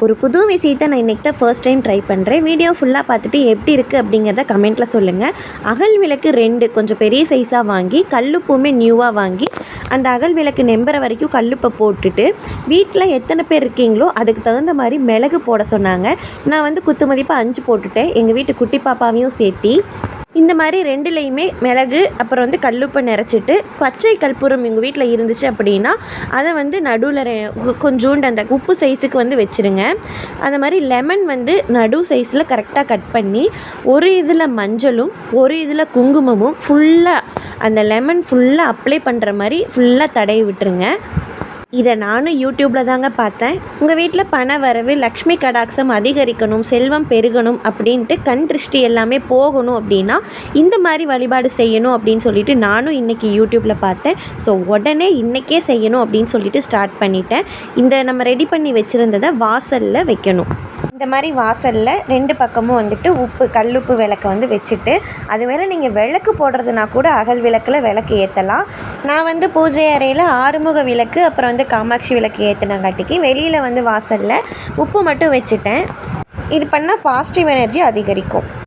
ஒரு புது விஷயத்தை நான் இன்றைக்கி தான் ஃபர்ஸ்ட் டைம் ட்ரை பண்ணுறேன். வீடியோ ஃபுல்லாக பார்த்துட்டு எப்படி இருக்குது அப்படிங்கிறத கமெண்ட்டில் சொல்லுங்கள். அகல் விளக்கு 2 கொஞ்சம் பெரிய சைஸாக வாங்கி, கல்லுப்புமே நியூவாக வாங்கி, அந்த அகல் விளக்கு நெம்புற வரைக்கும் கல்லுப்பை போட்டுட்டு, வீட்டில் எத்தனை பேர் இருக்கீங்களோ அதுக்கு தகுந்த மாதிரி மிளகு போட சொன்னாங்க. நான் வந்து குத்து மதிப்பாக 5 போட்டுட்டேன், எங்கள் வீட்டு குட்டி பாப்பாவையும் சேர்த்தி. இந்த மாதிரி 2லையுமே மிளகு அப்புறம் வந்து கல்லுப்பை நிறச்சிட்டு, பச்சை கற்பூரம் எங்கள் வீட்டில் இருந்துச்சு அப்படின்னா அதை வந்து நடுவில் கொஞ்சோண்டு அந்த உப்பு சைஸுக்கு வந்து வச்சுருங்க. அந்த மாதிரி லெமன் வந்து நடு சைஸில் கரெக்டாக கட் பண்ணி, ஒரு இதில் மஞ்சளும் ஒரு இதில் குங்குமமும் ஃபுல்லாக அந்த லெமன் ஃபுல்லாக அப்ளை பண்ணுற மாதிரி ஃபுல்லாக தடவி விட்டுருங்க. இதை நானும் யூடியூப்பில் தாங்க பார்த்தேன். உங்கள் வீட்டில் பண வரவு, லக்ஷ்மி கடாட்சம் அதிகரிக்கணும், செல்வம் பெருகணும் அப்படின்ட்டு, கண் திருஷ்டி எல்லாமே போகணும் அப்படின்னா இந்த மாதிரி வழிபாடு செய்யணும் அப்படின்னு சொல்லிட்டு நானும் இன்றைக்கி யூடியூப்பில் பார்த்தேன். ஸோ உடனே இன்றைக்கே செய்யணும் அப்படின்னு சொல்லிட்டு ஸ்டார்ட் பண்ணிட்டேன். இந்த நம்ம ரெடி பண்ணி வச்சுருந்ததை வாசலில் வைக்கணும். இந்த மாதிரி வாசலில் 2 பக்கமும் வந்துட்டு கல்லுப்பு விளக்கை வந்து வச்சுட்டு, அது மேலே நீங்கள் விளக்கு போடுறதுனா கூட அகல் விளக்கில் விளக்கு ஏற்றலாம். நான் வந்து பூஜை அறையில் ஆறுமுக விளக்கு அப்புறம் வந்து காமாட்சி விளக்கு ஏற்றினங்காட்டிக்கு வெளியில் வந்து வாசலில் உப்பு மட்டும் வச்சுட்டேன். இது பண்ணால் பாசிட்டிவ் எனர்ஜி அதிகரிக்கும்.